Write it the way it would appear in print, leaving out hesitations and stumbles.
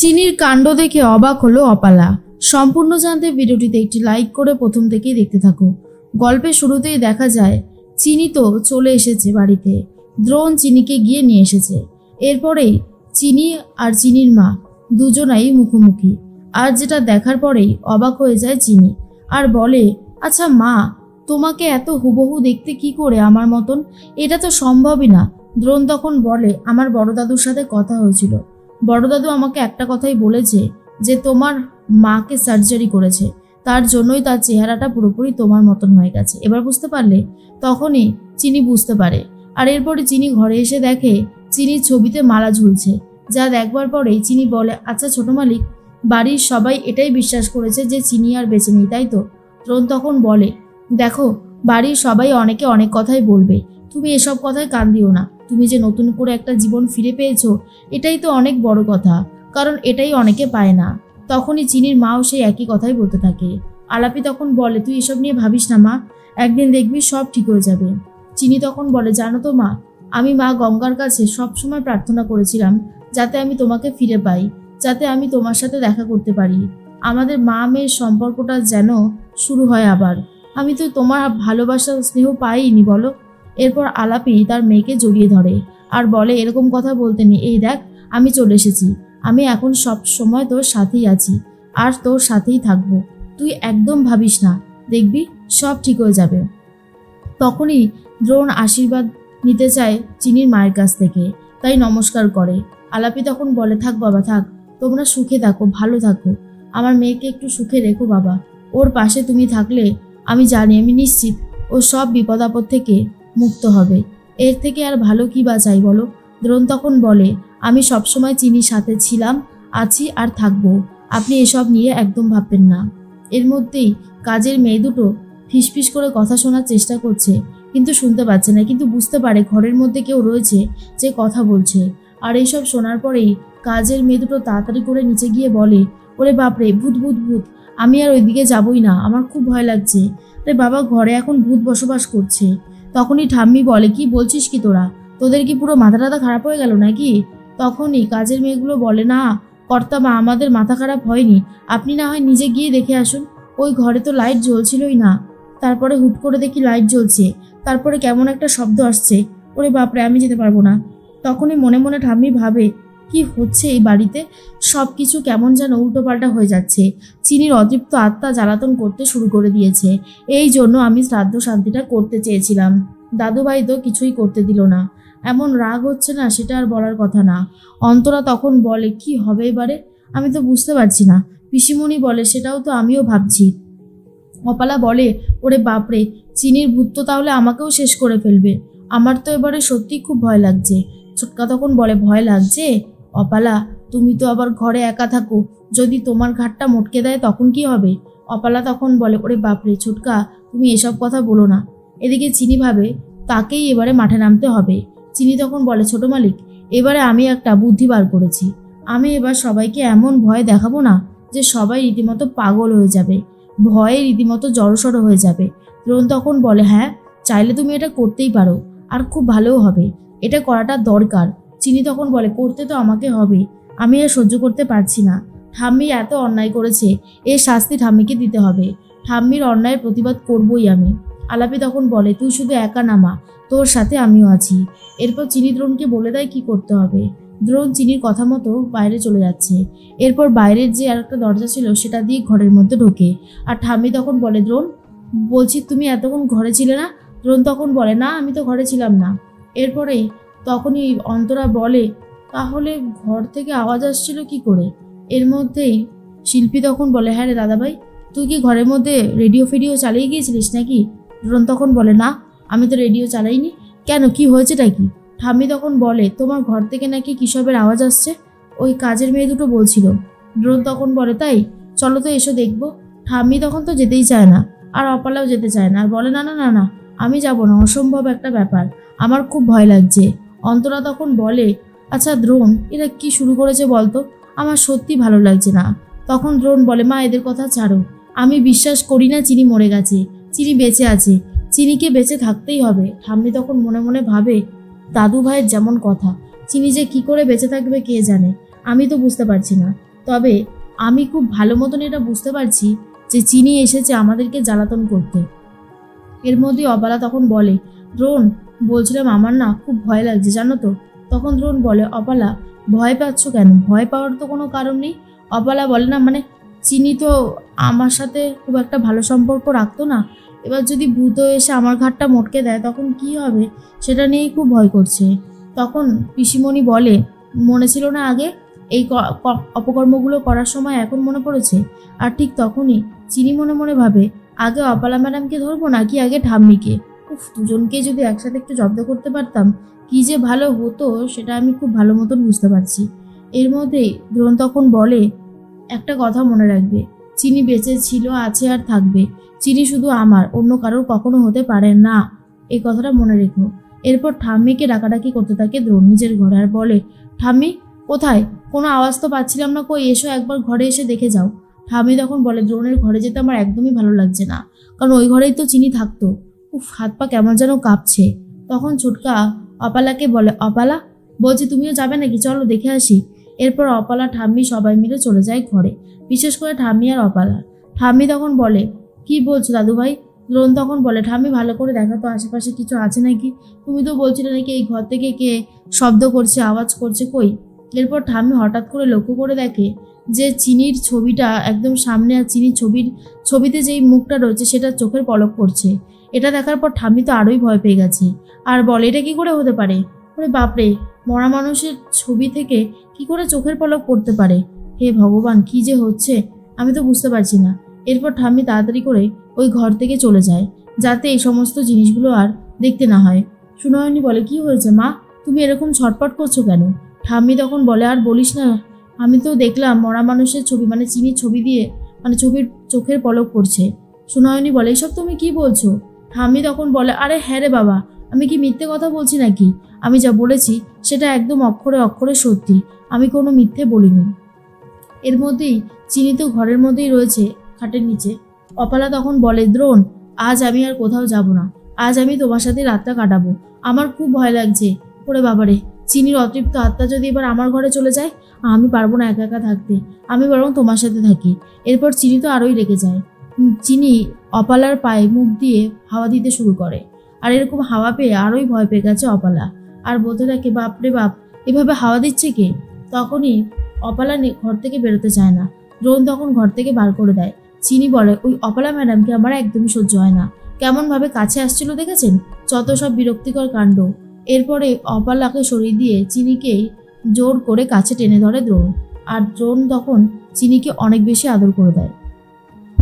চিনির কাণ্ড দেখে অবাক হলো অপালা। সম্পূর্ণ জানতে ভিডিওটিতে একটি লাইক করে প্রথম থেকেই দেখতে থাকো। গল্পের শুরুতেই দেখা যায় চিনি তো চলে এসেছে বাড়িতে, দ্রোণ চিনিকে গিয়ে নিয়ে এসেছে। এরপরেই চিনি আর চিনির মা দুজনাই মুখোমুখি, আর যেটা দেখার পরেই অবাক হয়ে যায় চিনি আর বলে, আচ্ছা মা, তোমাকে এত হুবহু দেখতে কি করে আমার মতন? এটা তো সম্ভবই না। দ্রোণ তখন বলে, আমার বড় দাদুর সাথে কথা হয়েছিল, বড় দাদু আমাকে একটা কথাই বলেছে যে তোমার মাকে সার্জারি করেছে, তার জন্যই তার চেহারাটা পুরোপুরি তোমার মতন হয়ে গেছে। এবার বুঝতে পারলে? তখনই চিনি বুঝতে পারে। আর এরপরে চিনি ঘরে এসে দেখে চিনির ছবিতে মালা ঝুলছে, যা দেখবার পরেই চিনি বলে, আচ্ছা ছোট মালিক, বাড়ির সবাই এটাই বিশ্বাস করেছে যে চিনি আর বেঁচে নেই, তাই তো? দ্রোণ তখন বলে, দেখো, বাড়ির সবাই অনেকে অনেক কথাই বলবে, তুমি এসব কথায় কান দিও না। তুমি যে নতুন করে একটা জীবন ফিরে পেয়েছো, এটাই তো অনেক বড় কথা, কারণ এটাই অনেকে পায় না। তখনই চিনির মাও সেই একই কথাই বলতে থাকে। আলাপি তখন বলে, তুই এসব নিয়ে ভাবিস না মা, একদিন দেখবি সব ঠিক হয়ে যাবে। চিনি তখন বলে, জানো তো মা, আমি মা গঙ্গার কাছে সবসময় প্রার্থনা করেছিলাম যাতে আমি তোমাকে ফিরে পাই, যাতে আমি তোমার সাথে দেখা করতে পারি, আমাদের মা মেয়ের সম্পর্কটা যেন শুরু হয় আবার। আমি তো তোমার ভালোবাসা স্নেহ পাইনি বলো? এরপর আলাপি তার মেয়েকে জড়িয়ে ধরে আর বলে, এরকম কথা বলতে নেই, এই দেখ আমি চলে এসেছি, আমি এখন সব সময় তোর সাথেই আছি আর তোর সাথেই থাকবো, তুই একদম ভাবিস না, দেখবি সব ঠিক হয়ে যাবে। তখনই দ্রোণ আশীর্বাদ নিতে চায় চিনির মায়ের কাছ থেকে, তাই নমস্কার করে। আলাপি তখন বলে, থাক বাবা থাক, তোমরা সুখে থাকো, ভালো থাকো, আমার মেয়েকে একটু সুখে রেখো বাবা, ওর পাশে তুমি থাকলে আমি জানি, আমি নিশ্চিত ও সব বিপদ আপদ থেকে মুক্ত হবে, এর থেকে আর ভালো কি বা চাই বলো? দ্রোণ তখন বলে, আমি সবসময় চিনির সাথে ছিলাম, আছি আর থাকবো, আপনি এসব নিয়ে একদম ভাববেন না। এর মধ্যেই কাজের মেয়ে দুটো ফিসফিস করে কথা শোনার চেষ্টা করছে, কিন্তু শুনতে পাচ্ছে না, কিন্তু বুঝতে পারে ঘরের মধ্যে কেউ রয়েছে যে কথা বলছে। আর এইসব শোনার পরেই কাজের মেয়ে দুটো তাড়াতাড়ি করে নিচে গিয়ে বলে, ওরে বাপরে, ভূত ভূত ভূত, আমি আর ওইদিকে যাবই না, আমার খুব ভয় লাগছে। রে বাবা, ঘরে এখন ভূত বসবাস করছে। তখনই ঠাম্মি বলে, কি বলছিস কি তোরা, তোদের কি পুরো মাথা টাথা খারাপ হয়ে গেল নাকি? তখনই কাজের মেয়েগুলো বলে, না কর্তামা, আমাদের মাথা খারাপ হয়নি, আপনি না হয় নিজে গিয়ে দেখে আসুন, ওই ঘরে তো লাইট জ্বলছিলই না, তারপরে হুট করে দেখি লাইট জ্বলছে, তারপরে কেমন একটা শব্দ আসছে, ওরে বাপরে, আমি যেতে পারবো না। তখনই মনে মনে ঠাম্মি ভাবে, কি হচ্ছে এই বাড়িতে, সব কিছু কেমন যেন উল্টোপাল্টা হয়ে যাচ্ছে, চিনির অতৃপ্ত আত্মা জ্বালাতন করতে শুরু করে দিয়েছে, এই জন্য আমি শ্রাদ্ধ শান্তিটা করতে চেয়েছিলাম, দাদুভাই তো কিছুই করতে দিল না, এমন রাগ হচ্ছে না সেটা আর বলার কথা না। অন্তরা তখন বলে, কি হবে এবারে, আমি তো বুঝতে পারছি না। পিসিমণি বলে, সেটাও তো আমিও ভাবছি। অপালা বলে, ওরে বাপরে, চিনির ভূত তো তাহলে আমাকেও শেষ করে ফেলবে, আমার তো এবারে সত্যি খুব ভয় লাগছে। ছোটকা তখন বলে, ভয় লাগছে? অপালা, তুমি তো আবার ঘরে একা থাকো, যদি তোমার ঘাটটা মটকে দেয় তখন কি হবে? অপালা তখন বলে, ওরে বাপরে ছোটকা, তুমি এসব কথা বলো না। এদিকে চিনি ভাবে তাকেই এবারে মাঠে নামতে হবে। চিনি তখন বলে, ছোট মালিক, এবারে আমি একটা বুদ্ধি বার করেছি, আমি এবার সবাইকে এমন ভয় দেখাবো না যে সবাই রীতিমতো পাগল হয়ে যাবে, ভয়ে রীতিমতো জড়সড় হয়ে যাবে। দ্রোণ তখন বলে, হ্যাঁ চাইলে তুমি এটা করতেই পারো, আর খুব ভালোও হবে, এটা করাটা দরকার। চিনি তখন বলে, করতে তো আমাকে হবে, আমি আর সহ্য করতে পারছি না, ঠাম্মি এত অন্যায় করেছে, এর শাস্তি ঠাম্মিকে দিতে হবে, ঠাম্মির অন্যায়ের প্রতিবাদ করবই আমি। আলাপি তখন বলে, তুই শুধু একা নামা, তোর সাথে আমিও আছি। এরপর চিনি দ্রোণকে বলে দেয় কি করতে হবে। দ্রোণ চিনির কথা মতো বাইরে চলে যাচ্ছে। এরপর বাইরের যে আর একটা দরজা ছিল সেটা দিয়ে ঘরের মধ্যে ঢোকে। আর ঠাম্মি তখন বলে, দ্রোণ, বলছি তুমি এতক্ষণ ঘরে ছিলে না? দ্রোণ তখন বলে, না আমি তো ঘরে ছিলাম না। এরপরেই তখনই অন্তরা বলে, তাহলে ঘর থেকে আওয়াজ আসছিল কি করে? এর মধ্যেই শিল্পী তখন বলে, হ্যাঁ রে দাদাভাই, তুই কি ঘরের মধ্যে রেডিও ফেডিও চালিয়ে গিয়েছিলিস নাকি? দ্রোণ তখন বলে, না আমি তো রেডিও চালাইনি। কেন, কি হয়েছেটা কি? ঠাম্মি তখন বলে, তোমার ঘর থেকে নাকি কিসবের আওয়াজ আসছে, ওই কাজের মেয়ে দুটো বলছিল। দ্রোণ তখন বলে, তাই, চলো তো এসো দেখবো। ঠাম্মি তখন তো যেতেই চায় না, আর অপালাও যেতে চায় না, আর বলে, না না না না, আমি যাব না, অসম্ভব একটা ব্যাপার, আমার খুব ভয় লাগছে। অন্তরা তখন বলে, আচ্ছা দ্রোণ, এরা কি শুরু করেছে বলতো, আমার সত্যি ভালো লাগছে না। তখন দ্রোণ বলে, মা এদের কথা ছাড়ো, আমি বিশ্বাস করি না চিনি মরে গেছে, চিনি বেঁচে আছে, চিনিকে বেঁচে থাকতেই হবে। ঠাম্মি তখন মনে মনে ভাবে, দাদু ভাইয়ের যেমন কথা, চিনি যে কি করে বেঁচে থাকবে কে জানে, আমি তো বুঝতে পারছি না। তবে আমি খুব ভালো মতন এটা বুঝতে পারছি যে চিনি এসেছে আমাদেরকে জ্বালাতন করতে। এর মধ্যে অপালা তখন বলে, দ্রোণ, বলছিলাম আমার না খুব ভয় লাগছে জানো তো। তখন দ্রোণ বলে, অপালা ভয় পাচ্ছ কেন? ভয় পাওয়ার তো কোনো কারণ নেই। অপালা বলে, না মানে চিনি তো আমার সাথে খুব একটা ভালো সম্পর্ক রাখতো না, এবার যদি ভূত এসে আমার ঘাটটা মটকে দেয় তখন কি হবে সেটা নিয়েই খুব ভয় করছে। তখন পিসিমণি বলে, মনে ছিল না আগে এই অপকর্মগুলো করার সময়, এখন মনে পড়েছে? আর ঠিক তখনই চিনি মনে মনে ভাবে, আগে অপালা ম্যাডামকে ধরবো নাকি আগে ঠাম্মিকে? উফ, দুজনকে যদি একসাথে একটু জব্দ করতে পারতাম কি যে ভালো হতো সেটা আমি খুব ভালো মতন বুঝতে পারছি। এর মধ্যেই দ্রোণ তখন বলে, একটা কথা মনে রাখবে, চিনি বেঁচে ছিল, আছে আর থাকবে। চিনি শুধু আমার, অন্য কারোর কখনো হতে পারে না, এই কথাটা মনে রেখো। এরপর ঠাম্মিকে ডাকাডাকি করতে থাকে দ্রোণ নিজের ঘরে, আর বলে, ঠাম্মি কোথায়? কোনো আওয়াজ তো পাচ্ছিলাম না, কই এসো একবার ঘরে এসে দেখে যাও। ঠাম্মি তখন বলে, দ্রোণের ঘরে যেতে আমার একদমই ভালো লাগছে না, কারণ ওই ঘরেই তো চিনি থাকতো। উফ, হাত পা কেমন যেন কাঁপছে। তখন ছুটকা অপালাকে বলে, অপালা বলছি তুমিও যাবে নাকি, চলো দেখে আসি। এরপর অপালা ঠাম্মি সবাই মিলে চলে যায় ঘরে, বিশেষ করে ঠাম্মি আর অপালা। ঠাম্মি তখন বলে, কি বলছো দাদু ভাই? দ্রোণ তখন বলে, ঠাম্মি ভালো করে দেখা তো আশেপাশে কিছু আছে নাকি, তুমি তো বলছিলে নাকি এই ঘর থেকে কে শব্দ করছে, আওয়াজ করছে, কই? এরপর ঠাম্মি হঠাৎ করে লক্ষ্য করে দেখে যে চিনির ছবিটা একদম সামনে, আর চিনির ছবিতে যেই মুখটা রয়েছে সেটা চোখের পলক পড়ছে। এটা দেখার পর ঠাম্মি তো আরোই ভয় পেয়ে গেছে, আর বলে, এটা কি করে হতে পারে? ওরে বাপরে, মরা মানুষের ছবি থেকে কি করে চোখের পলক পড়তে পারে? হে ভগবান, কি যে হচ্ছে আমি তো বুঝতে পারছি না। এরপর ঠাম্মি তাড়াতাড়ি করে ওই ঘর থেকে চলে যায়, যাতে এই সমস্ত জিনিসগুলো আর দেখতে না হয়। সুনয়নী বলে, কি হয়েছে মা, তুমি এরকম ছটপট করছো কেন? ঠাম্মি তখন বলে, আর বলিস না, আমি তো দেখলাম মরা মানুষের ছবি, মানে চিনির ছবি দিয়ে ছবির চোখের পলক পড়ছে। সুনয়নী বলে, এসব তুমি কি বলছো? ঠাম্মি তখন বলে, আরে হ্যাঁ রে বাবা, আমি কি মিথ্যে কথা বলছি নাকি? আমি যা বলেছি সেটা একদম অক্ষরে অক্ষরে সত্যি, আমি কোনো মিথ্যে বলিনি। এর মধ্যেই চিনি তো ঘরের মধ্যেই রয়েছে খাটের নিচে। অপালা তখন বলে, দ্রোণ, আজ আমি আর কোথাও যাব না, আজ আমি তোমার সাথে রাতটা কাটাবো, আমার খুব ভয় লাগছে। ওরে বাবারে, চিনির অতৃপ্ত আত্মা যদি এবার আমার ঘরে চলে যায়, আমি পারবো না একা একা থাকতে, আমি বরং তোমার সাথে থাকি। এরপর চিনি তো আরোই রেগে যায়। চিনি অপালার পায়ে মুখ দিয়ে হাওয়া দিতে শুরু করে, আর এরকম হাওয়া পেয়ে আরোই ভয় পেয়ে গেছে অপালা, আর বলতে থাকে, বাপরে বাপ, এভাবে হাওয়া দিচ্ছে কে? তখনই অপালা ঘর থেকে বেরোতে চায় না, দ্রোণ তখন ঘর থেকে বার করে দেয়। চিনি বলে, ওই অপালা ম্যাডামকে আমার একদমই সহ্য হয় না, কেমন ভাবে কাছে আসছিল দেখেছেন, যত সব বিরক্তিকর কাণ্ড। এরপরে অপালাকে সরিয়ে দিয়ে চিনিকে জোর করে কাছে টেনে ধরে দ্রোণ, আর দ্রোণ তখন চিনিকে অনেক বেশি আদর করে দেয়।